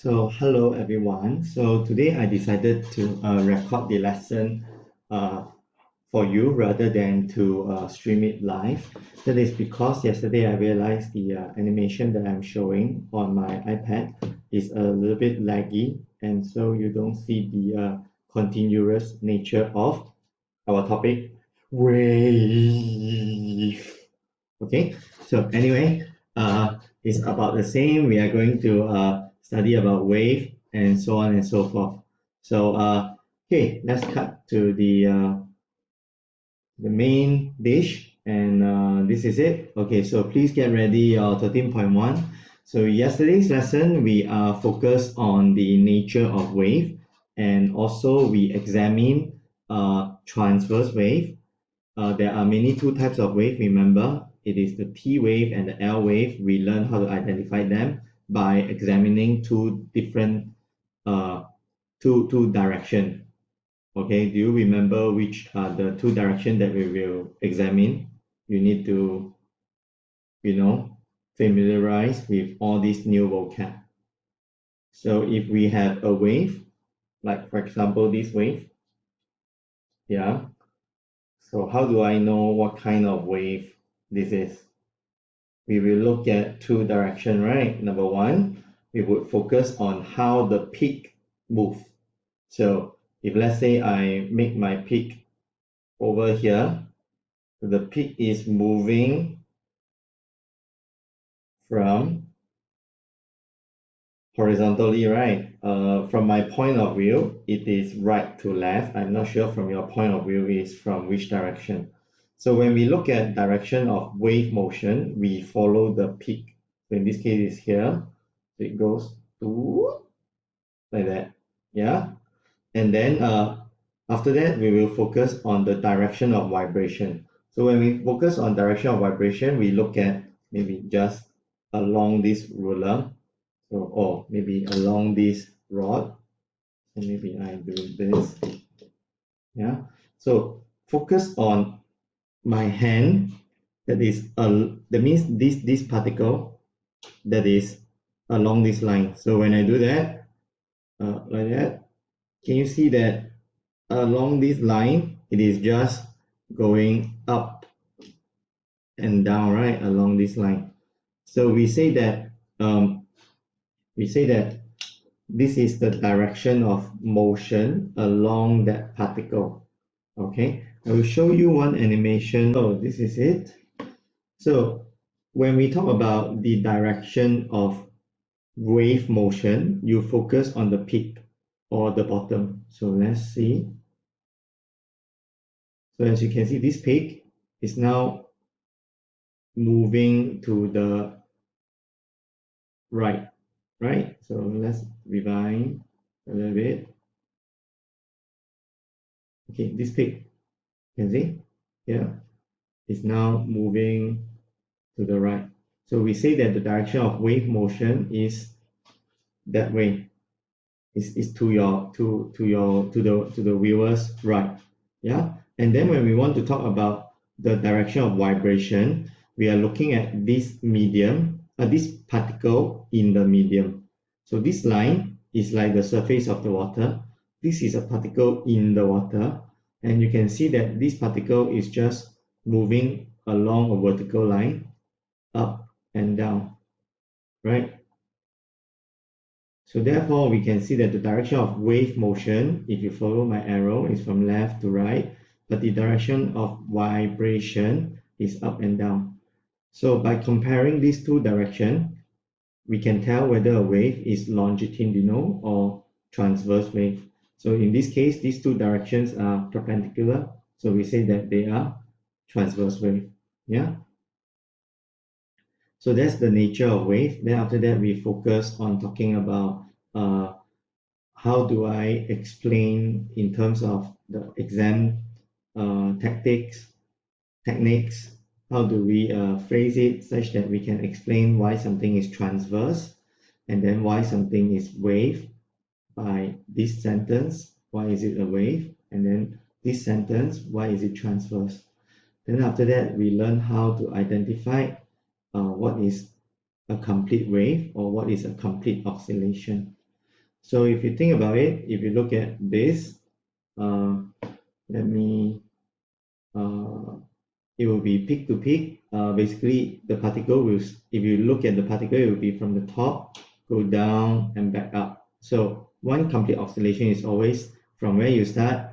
Hello everyone. So today I decided to record the lesson for you rather than to stream it live. That is because yesterday I realized the animation that I'm showing on my iPad is a little bit laggy, and so you don't see the continuous nature of our topic, wave. Okay, so anyway, it's about the same. We are going to study about wave and so on and so forth. Okay, let's cut to the main dish, and this is it. Okay, so please get ready your 13.1. So yesterday's lesson, we are focused on the nature of wave, and also we examine transverse wave. There are mainly two types of wave, remember. It is the P wave and the L wave. We learn how to identify them by examining two different two direction. Okay, do you remember which are the two direction that we will examine? You need to, familiarize with all these new vocab. So if we have a wave, like for example, this wave, yeah. So how do I know what kind of wave this is? We will look at two direction, right? Number one, we would focus on how the peak moves. So if let's say I make my peak over here, the peak is moving from horizontally, right? From my point of view, it is right to left. I'm not sure from your point of view is from which direction. So when we look at direction of wave motion, we follow the peak. So in this case, it's here. So it goes to like that, yeah. And then after that, we will focus on the direction of vibration. So when we focus on direction of vibration, we look at maybe just along this ruler, so or maybe along this rod. So maybe I do this, yeah. So focus on my hand. That means this particle that is along this line. So when I do that, like that, can you see that along this line, it is just going up and down, right? Along this line. So we say that this is the direction of motion along that particle. Okay, I will show you one animation. Oh, this is it. So when we talk about the direction of wave motion, you focus on the peak or the bottom. So let's see. So as you can see, this peak is now moving to the right. So let's rewind a little bit. Okay, this peak, you can see, yeah, is now moving to the right. So we say that the direction of wave motion is that way. Is to the viewer's right, yeah. And then when we want to talk about the direction of vibration, we are looking at this medium, this particle in the medium. So this line is like the surface of the water. This is a particle in the water, and you can see that this particle is just moving along a vertical line, up and down, right? So therefore, we can see that the direction of wave motion, if you follow my arrow, is from left to right, but the direction of vibration is up and down. So by comparing these two directions, we can tell whether a wave is longitudinal or transverse wave. So in this case, these two directions are perpendicular, so we say that they are transverse wave. Yeah. So that's the nature of wave. Then after that, we focus on talking about how do I explain in terms of the exam techniques, how do we phrase it such that we can explain why something is transverse and then why something is wave by this sentence, why is it a wave, and then this sentence, why is it transverse. Then after that, we learn how to identify what is a complete wave or what is a complete oscillation. So if you think about it, if you look at this, let me, it will be peak to peak. Basically, the particle will, if you look at the particle, it will be from the top, go down and back up. So one complete oscillation is always from where you start,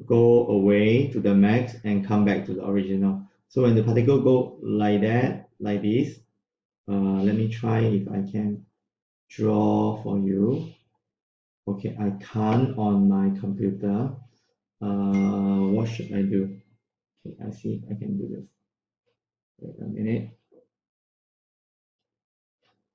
go away to the max and come back to the original. So when the particle go like that, like this, let me try if I can draw for you. Okay, I can't on my computer. What should I do? Okay, I see if I can do this. Wait a minute.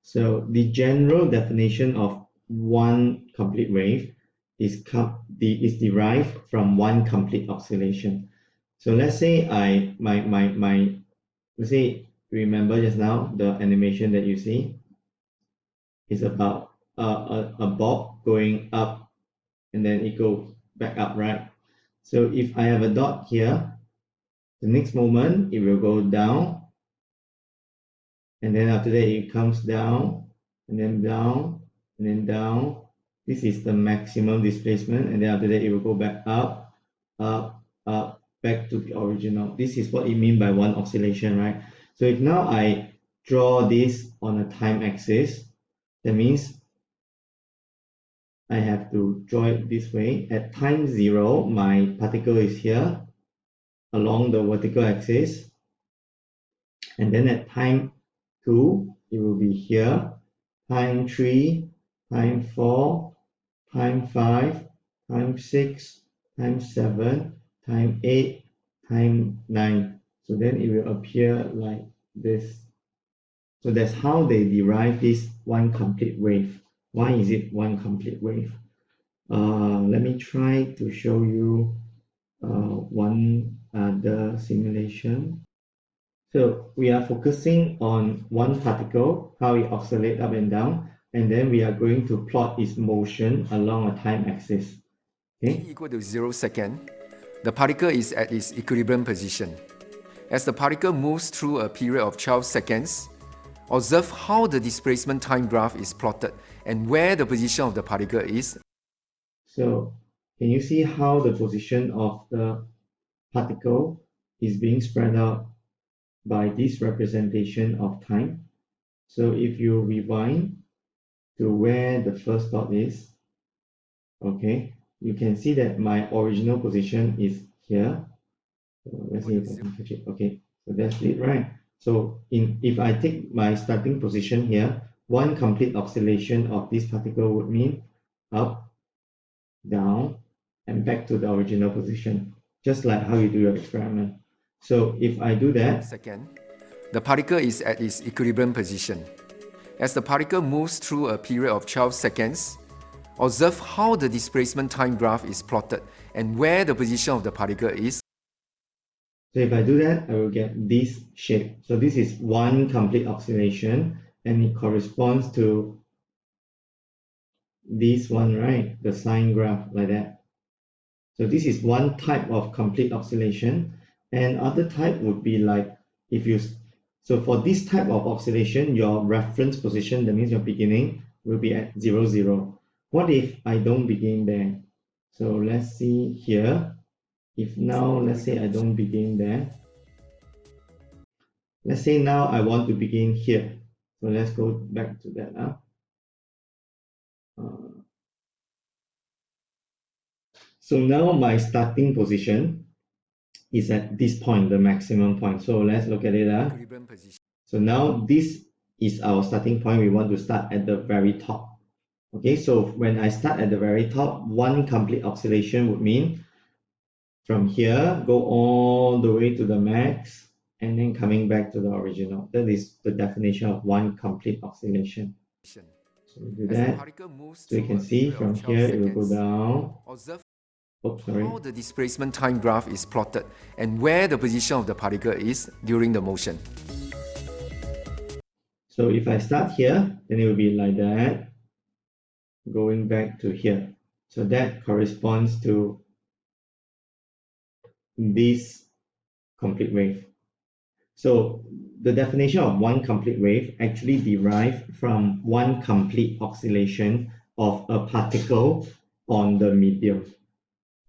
So the general definition of one complete wave is derived from one complete oscillation. So let's say let's say remember just now the animation that you see is about a bob going up and then it goes back up, right? So if I have a dot here, the next moment it will go down, and then after that it comes down and then down and then down. This is the maximum displacement, and then after that it will go back up, up, up, back to the original. This is what it means by one oscillation, right? So if now I draw this on a time axis, that means I have to draw it this way. At time 0, my particle is here along the vertical axis, and then at time 2, it will be here, time 3, time 4, time 5, time 6, time 7, time 8, time 9. So then it will appear like this. So that's how they derive this one complete wave. Why is it one complete wave? Let me try to show you one other simulation. So we are focusing on one particle, how it oscillates up and down, and then we are going to plot its motion along a time axis. Okay? T equal to 0 second, the particle is at its equilibrium position. As the particle moves through a period of 12 seconds, observe how the displacement time graph is plotted and where the position of the particle is. So can you see how the position of the particle is being spread out by this representation of time? So if you rewind to where the first dot is, okay, you can see that my original position is here. So let's see if I can catch it. Okay, so that's it, right? So if I take my starting position here, one complete oscillation of this particle would mean up, down, and back to the original position, just like how you do your experiment. So if I do that, Second, the particle is at its equilibrium position. As the particle moves through a period of 12 seconds, observe how the displacement time graph is plotted and where the position of the particle is. So if I do that, I will get this shape. So this is one complete oscillation, and it corresponds to this one, right? The sine graph like that. So this is one type of complete oscillation, and other type would be like if you, so for this type of oscillation, your reference position, that means your beginning, will be at 0, 0. What if I don't begin there? So let's see here. If now, let's say I don't begin there. Let's say now I want to begin here. So let's go back to that now. So now my starting position is at this point, the maximum point. So let's look at it. So now this is our starting point. We want to start at the very top. Okay, so when I start at the very top, one complete oscillation would mean from here, go all the way to the max, and then coming back to the original. That is the definition of one complete oscillation. So we do that. So you can see from here, it will go down. Oops, sorry. How the displacement time graph is plotted and where the position of the particle is during the motion. So if I start here, then it will be like that, going back to here. So that corresponds to this complete wave. So the definition of one complete wave actually derived from one complete oscillation of a particle on the medium.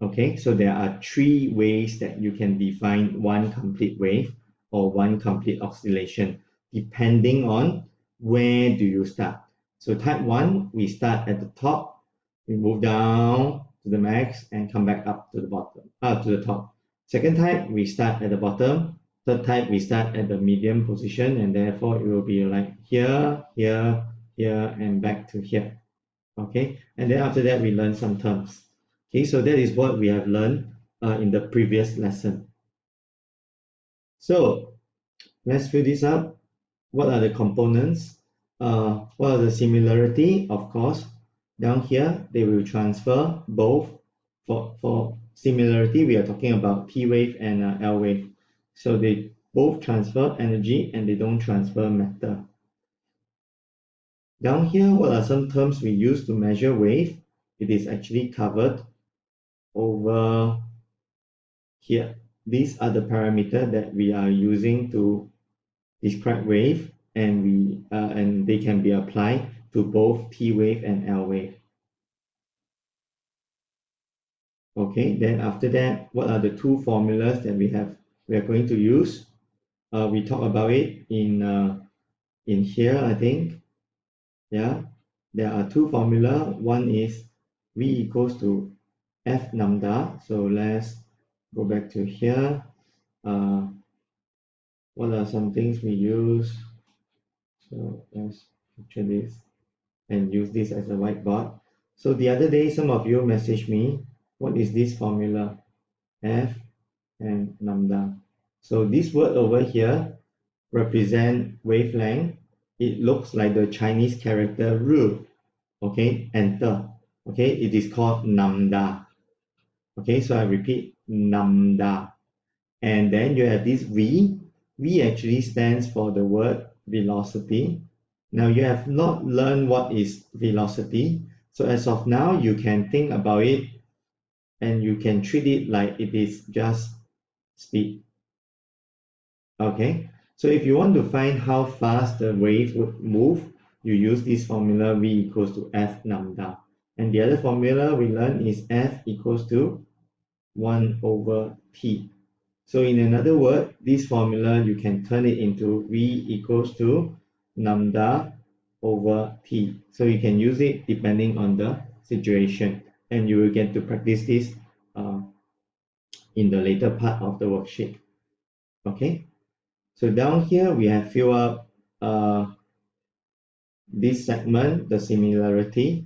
Okay, so there are three ways that you can define one complete wave or one complete oscillation, depending on where do you start. So type 1, we start at the top, we move down to the max and come back up to the bottom, to the top. Second type, we start at the bottom. Third type, we start at the medium position, and therefore it will be like here, here, here, and back to here. Okay, and then after that, we learn some terms. Okay, so that is what we have learned in the previous lesson. So let's fill this up. What are the components? What are the similarity? Of course, down here, they will transfer both. For similarity, we are talking about P wave and L wave. So they both transfer energy and they don't transfer matter. Down here, what are some terms we use to measure wave? It is actually covered over here. These are the parameters that we are using to describe wave, and they can be applied to both P wave and L wave. Okay, then after that, what are the two formulas that we are going to use? We talk about it in here, I think. Yeah, there are two formula. One is V equals to F lambda. So let's go back to here. What are some things we use? So let's picture this and use this as a whiteboard. So the other day, some of you messaged me, what is this formula? F and lambda. So this word over here represent wavelength. It looks like the Chinese character ru. Okay, enter. Okay, it is called lambda. Okay, so I repeat, lambda. And then you have this V. V actually stands for the word velocity. Now you have not learned what is velocity. So as of now, you can think about it and you can treat it like it is just speed. Okay, so if you want to find how fast the wave would move, you use this formula V equals to F lambda. And the other formula we learn is F equals to 1 over T. So in another word, this formula, you can turn it into V equals to lambda over T. So you can use it depending on the situation. And you will get to practice this in the later part of the worksheet. Okay, so down here we have filled up this segment, the similarity.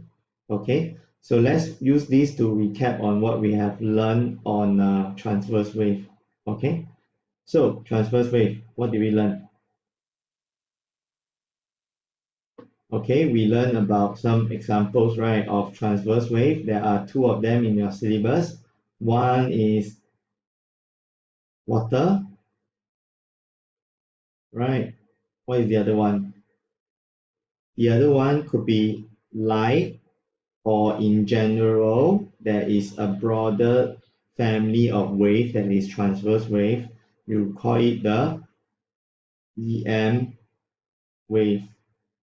Okay, so let's use this to recap on what we have learned on transverse wave. Okay, so transverse wave, what did we learn? Okay, we learned about some examples, right, of transverse wave. There are two of them in your syllabus. One is water, right? What is the other one? The other one could be light, or in general, there is a broader family of wave that is transverse wave. You call it the EM wave.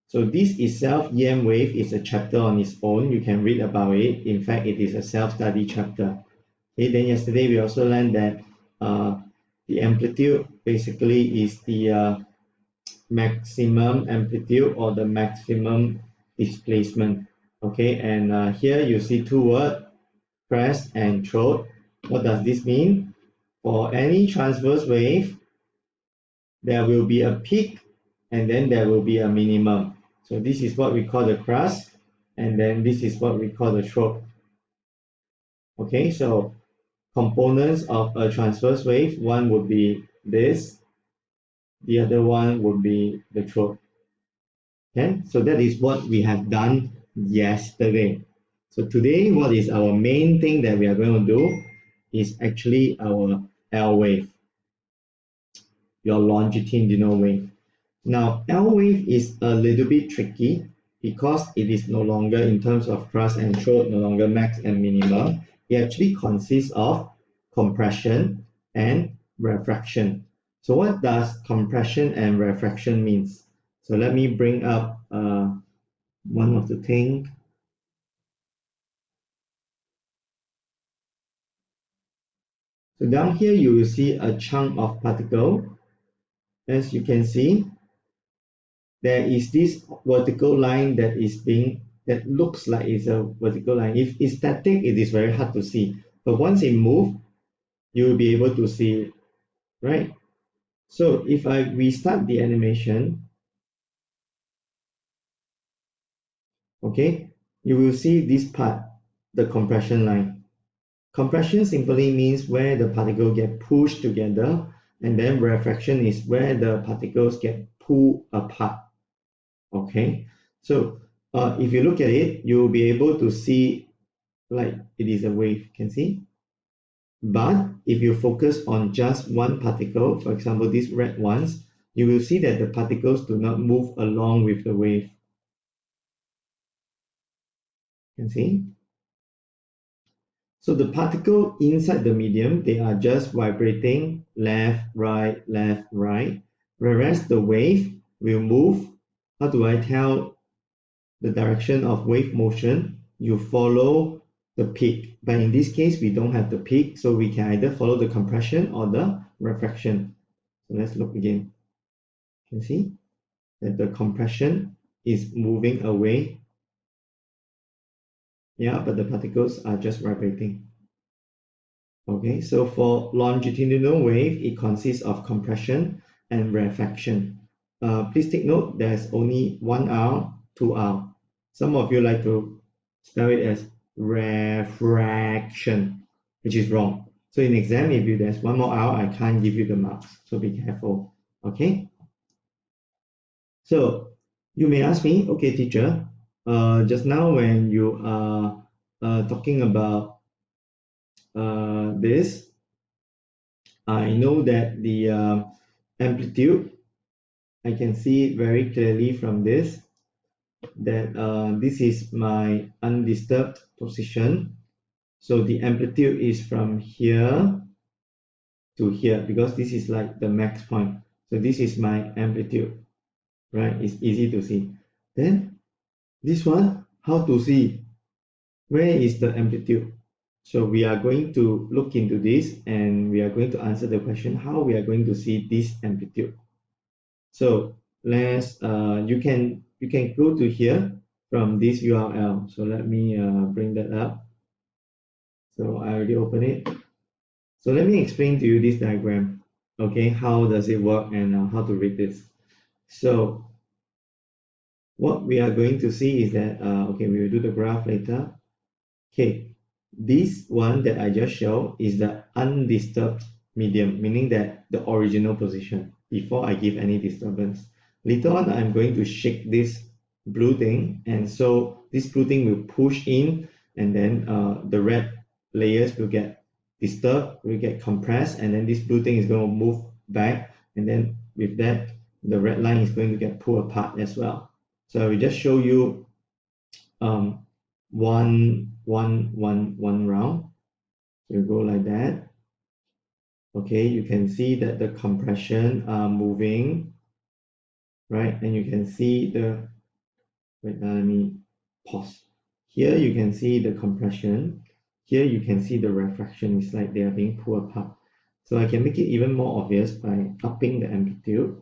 So this itself, EM wave, is a chapter on its own. You can read about it. In fact, it is a self-study chapter. Okay, then yesterday we also learned that the amplitude basically is the maximum amplitude or the maximum displacement. Okay, and here you see two words, crest and throat. What does this mean? For any transverse wave, there will be a peak and then there will be a minimum. So this is what we call the crest, and then this is what we call the throat. Okay, so components of a transverse wave, one would be this, the other one would be the throat. Okay, so that is what we have done yesterday. So today, what is our main thing that we are going to do is actually our L wave, your longitudinal wave. Now, L wave is a little bit tricky because it is no longer in terms of crest and throat, no longer max and minimum. It actually consists of compression and refraction. So what does compression and refraction means? So let me bring up one of the things. So down here, you will see a chunk of particle. As you can see, there is this vertical line that looks like it's a vertical line. If it's static, it is very hard to see. But once it moves, you will be able to see it, right? So if I restart the animation, okay, you will see this part, the compression line. Compression simply means where the particles get pushed together, and then refraction is where the particles get pulled apart. Okay, so if you look at it, you'll be able to see like it is a wave, can see? But if you focus on just one particle, for example, these red ones, you will see that the particles do not move along with the wave. Can see? So the particle inside the medium, they are just vibrating left, right, whereas the wave will move. How do I tell the direction of wave motion? You follow the peak, but in this case, we don't have the peak, so we can either follow the compression or the refraction. So let's look again. You can see that the compression is moving away. Yeah, but the particles are just vibrating. Okay, so for longitudinal wave, it consists of compression and rarefaction. Please take note, there's only one R, two R. Some of you like to spell it as refraction, which is wrong. So in exam, if there's one more R, I can't give you the marks. So be careful. Okay. So you may ask me, okay, teacher, just now when you are talking about this, I know that the amplitude, I can see it very clearly from this, that this is my undisturbed position. So the amplitude is from here to here because this is like the max point. So this is my amplitude, right? It's easy to see. Then this one, how to see? Where is the amplitude? So we are going to look into this and we are going to answer the question how we are going to see this amplitude. So let's you can go to here from this URL. So let me bring that up. So I already opened it. So let me explain to you this diagram. Okay, how does it work and how to read this. So what we are going to see is that okay, we will do the graph later. Okay, this one that I just showed is the undisturbed medium, meaning that the original position before I give any disturbance. Later on, I'm going to shake this blue thing, and so this blue thing will push in, and then the red layers will get disturbed, will get compressed, and then this blue thing is going to move back, and then with that, the red line is going to get pulled apart as well. So I will just show you one round. So you go like that. Okay, you can see that the compression are moving, right? And you can see the, wait, let me pause. Here you can see the compression. Here you can see the refraction. It's like they are being pulled apart. So I can make it even more obvious by upping the amplitude.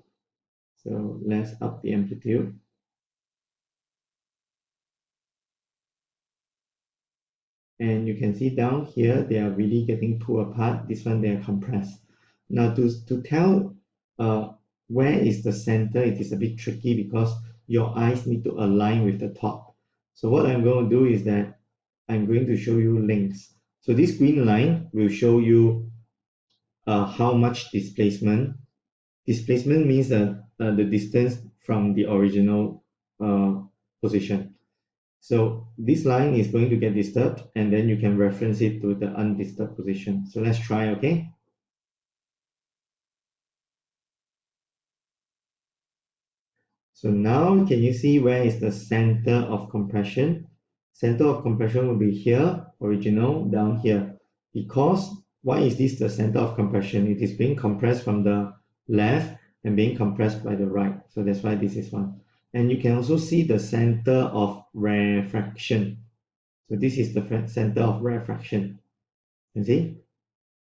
So let's up the amplitude. And you can see down here, they are really getting pulled apart. This one, they are compressed. Now to tell where is the center, it is a bit tricky because your eyes need to align with the top. So what I'm going to do is that I'm going to show you links. So this green line will show you how much displacement. Displacement means the distance from the original position. So this line is going to get disturbed and then you can reference it to the undisturbed position. So let's try, okay? So now can you see where is the center of compression? Center of compression will be here, original, down here. Because why is this the center of compression? It is being compressed from the left and being compressed by the right. So that's why this is one. And you can also see the center of refraction. So this is the center of refraction. You see?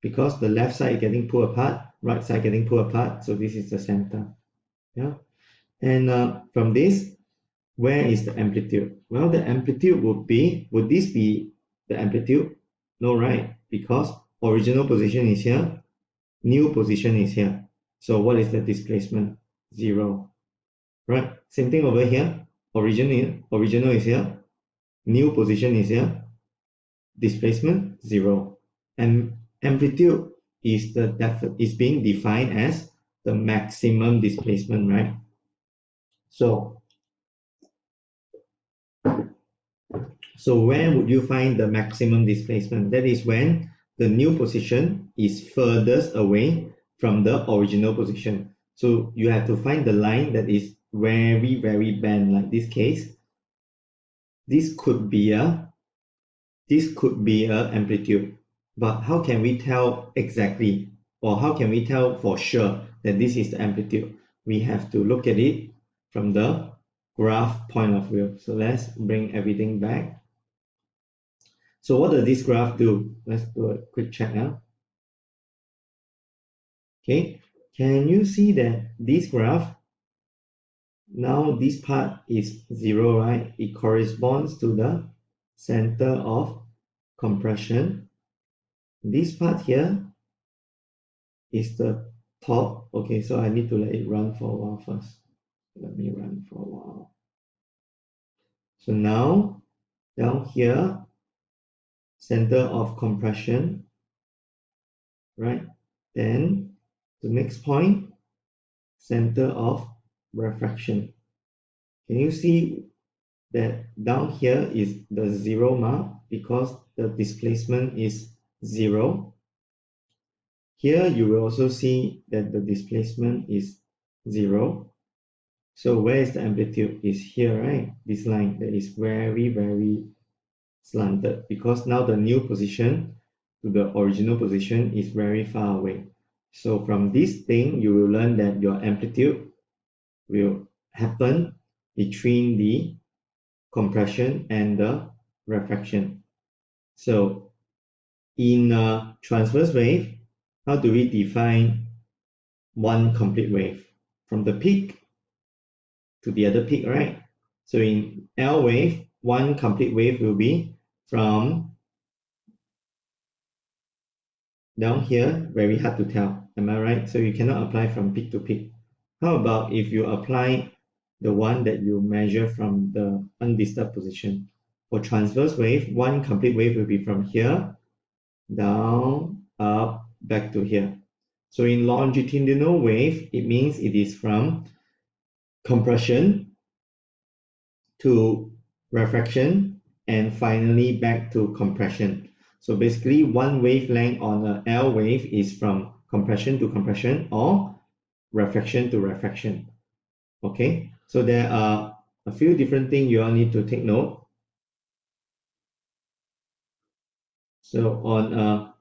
because the left side getting pulled apart, right side getting pulled apart, so this is the center. Yeah, and from this, where is the amplitude? Well, the amplitude would this be the amplitude? No, right? Because original position is here, new position is here. So what is the displacement? 0. Right? Same thing over here. Original is here, new position is here, displacement 0. And amplitude is being defined as the maximum displacement, right? So where would you find the maximum displacement? That is when the new position is furthest away from the original position. So you have to find the line that is very, very bent, like this case. This could be a amplitude, but how can we tell exactly, or how can we tell for sure that this is the amplitude? We have to look at it from the graph point of view. So let's bring everything back. So what does this graph do? Let's do a quick check now. Okay, can you see that this graph, now this part is 0, right? It corresponds to the center of compression. This part here is the top. Okay, so I need to let it run for a while first. Let me run for a while. So now, down here, center of compression, right? Then the next point, center of refraction. Can you see that down here is the 0 mark because the displacement is 0? Here you will also see that the displacement is 0. So where is the amplitude? Is here, right? This line that is very, very slanted because now the new position to the original position is very far away. So from this thing, you will learn that your amplitude will happen between the compression and the refraction. So in a transverse wave, how do we define one complete wave? From the peak to the other peak, right? So in L wave, one complete wave will be from down here, very hard to tell, am I right? So you cannot apply from peak to peak. How about if you apply the one that you measure from the undisturbed position? For transverse wave, one complete wave will be from here, down, up, back to here. So in longitudinal wave, it means it is from compression to refraction and finally back to compression. So basically one wavelength on a L wave is from compression to compression or refraction to refraction. Okay, so there are a few different things you all need to take note. So on a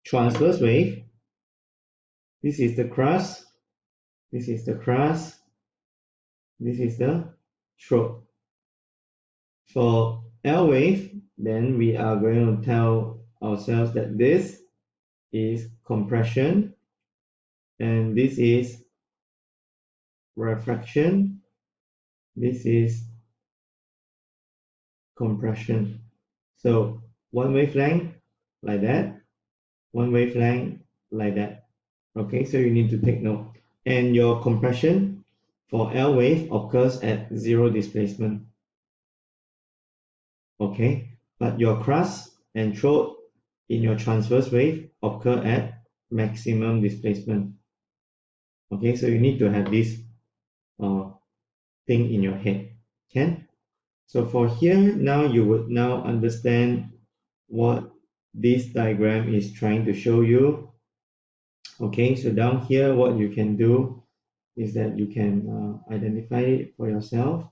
transverse wave, this is the crust, this is the crust, this is the throat. For L wave, then we are going to tell ourselves that this is compression and this is refraction, this is compression. So one wavelength like that, one wavelength like that. Okay, so you need to take note. And your compression for L wave occurs at 0 displacement. Okay, but your crust and throat in your transverse wave occur at maximum displacement. Okay, so you need to have this thing in your head. Can? So for here, now you would now understand what this diagram is trying to show you. Okay, so down here, what you can do is that you can identify it for yourself.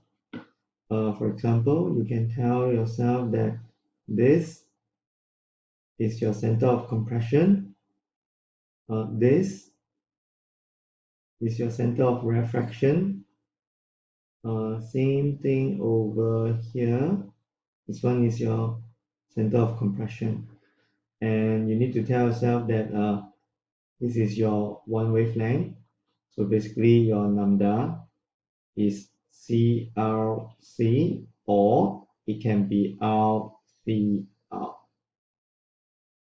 For example, you can tell yourself that this is your center of compression. This is your center of refraction. Same thing over here. This one is your center of compression. and you need to tell yourself that this is your one wavelength. So basically your lambda is CRC, or it can be RCR.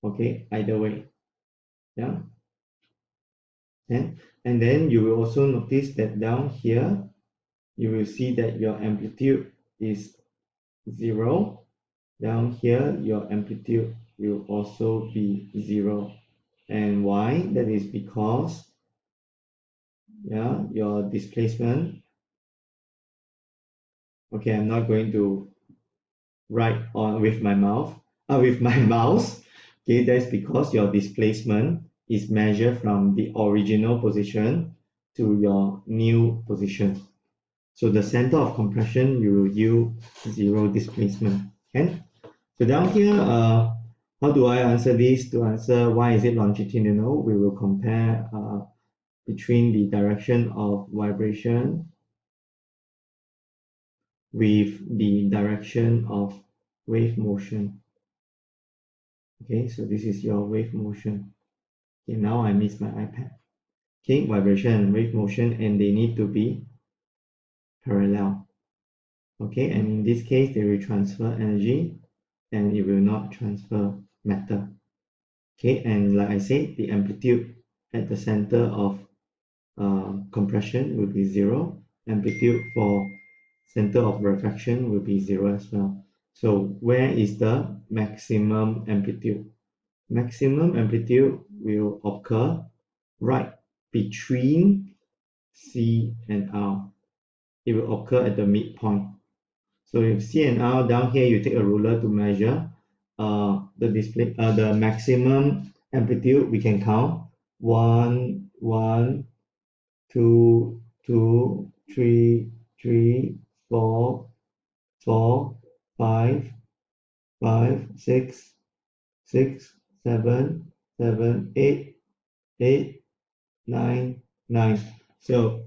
Okay, either way. Yeah. And then you will also notice that down here, you will see that your amplitude is 0. Down here, your amplitude will also be 0. And why? That is because your displacement. Okay, I'm not going to write on with my mouse. Okay, that's because your displacement is measured from the original position to your new position. So the center of compression, you will use 0 displacement. Okay. So down here, how do I answer this? To answer why is it longitudinal, we will compare between the direction of vibration with the direction of wave motion. Okay, so this is your wave motion. Okay, now I miss my iPad. Okay, vibration and wave motion, and they need to be parallel. Okay, and in this case, they will transfer energy and it will not transfer matter. Okay, and like I said, the amplitude at the center of compression will be 0. Amplitude for center of refraction will be 0 as well. So where is the maximum amplitude? Maximum amplitude will occur right between C and R. It will occur at the midpoint. So if C and R down here, you take a ruler to measure the maximum amplitude. We can count 1, 1, 2, 2, 3, 3, 4, 4, 5, 5, 6, 6, 7, 7, 8, 8, 9, 9. So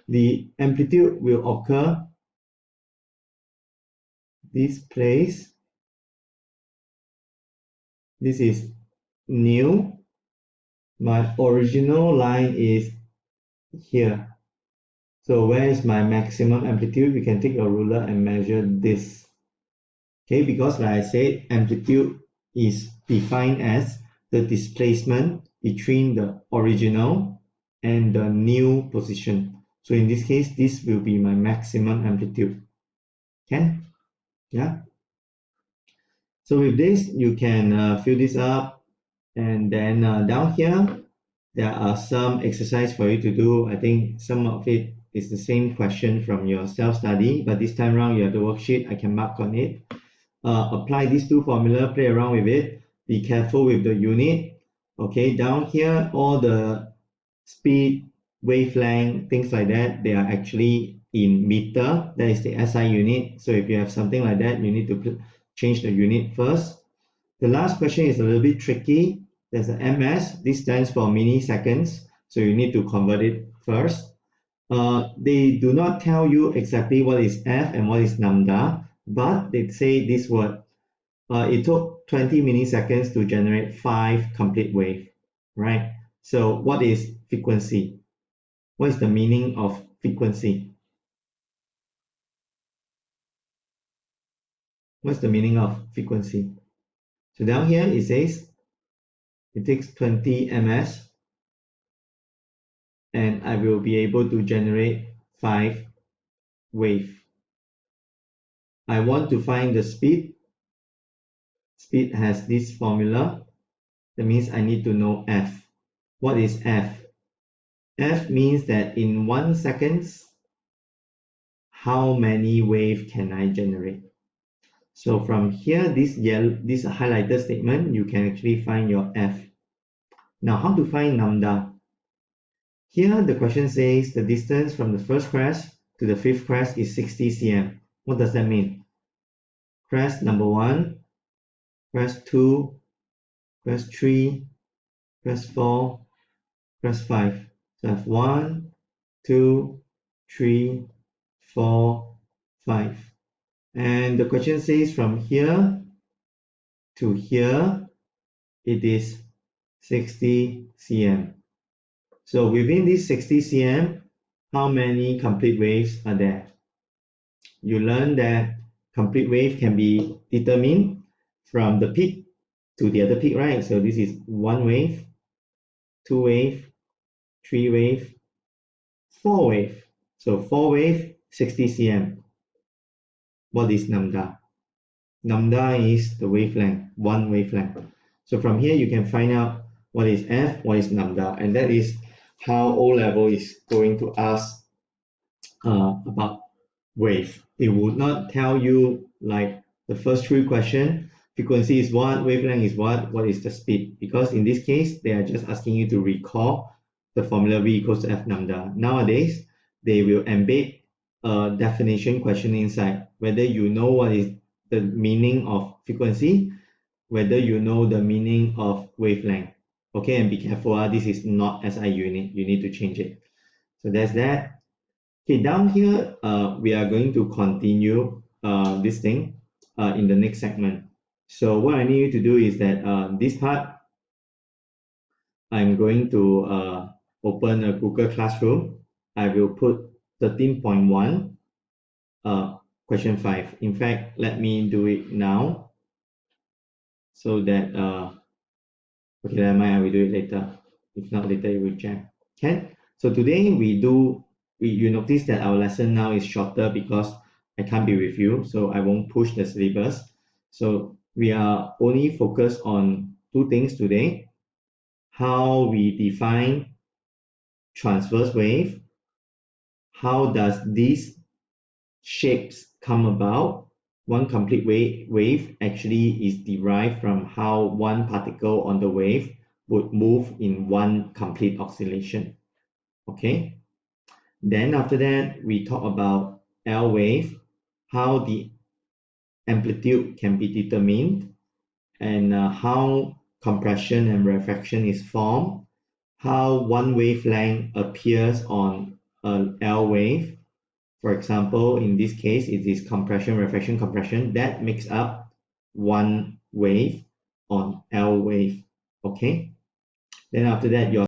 the amplitude will occur this place. This is new. My original line is here. So where is my maximum amplitude? We can take a ruler and measure this. Okay, because like I said, amplitude is defined as the displacement between the original and the new position. So in this case, this will be my maximum amplitude. Okay? Yeah. So with this, you can fill this up, and then down here, there are some exercise for you to do. I think some of it is the same question from your self-study, but this time around you have the worksheet. I can mark on it. Apply these two formula, play around with it. Be careful with the unit. Okay, down here, all the speed, wavelength, things like that, they are actually in meter. That is the SI unit. So if you have something like that, you need to change the unit first. The last question is a little bit tricky. There's an MS. This stands for milliseconds. So you need to convert it first. They do not tell you exactly what is F and what is lambda, but they say this word. It took 20 milliseconds to generate 5 complete wave, right? So what is frequency? What is the meaning of frequency? What's the meaning of frequency? So down here it says it takes 20 ms and I will be able to generate 5 wave. I want to find the speed. Speed has this formula. That means I need to know F. What is F? F means that in 1 second, how many wave can I generate? So from here, this highlighted statement, you can actually find your F. Now, how to find lambda? Here, the question says the distance from the first crest to the fifth crest is 60 cm. What does that mean? Crest number 1, crest 2, crest 3, crest 4, crest 5. So I have 1, 2, 3, 4, 5. And the question says from here to here, it is 60 cm. So within this 60 cm, how many complete waves are there? You learn that complete wave can be determined from the peak to the other peak, right? So this is one wave, two wave, three wave, four wave. So four wave, 60 cm. What is lambda? Lambda is the wavelength, one wavelength. So from here you can find out what is f, what is lambda, and that is how O level is going to ask about wave. It would not tell you like the first three questions, frequency is what, wavelength is what is the speed? Because in this case, they are just asking you to recall the formula V equals to F lambda. Nowadays, they will embed a definition question inside, whether you know what is the meaning of frequency, whether you know the meaning of wavelength. Okay, and be careful, this is not SI unit, you need to change it. So that's that. Okay, down here, we are going to continue this thing in the next segment. So what I need you to do is that this part, I'm going to open a Google Classroom. I will put 13.1, question 5. In fact, let me do it now so that, okay, never mind, I will do it later. If not, later it will jam. Okay, so today you notice that our lesson now is shorter because I can't be with you, so I won't push the syllabus. So we are only focused on two things today: how we define transverse wave, how does these shapes come about. One complete wave actually is derived from how one particle on the wave would move in one complete oscillation. Okay, then after that we talk about L wave, how the amplitude can be determined, and how compression and refraction is formed, how one wavelength appears on an L wave. For example, in this case, it is compression, refraction, compression that makes up one wave on L wave. Okay, then after that your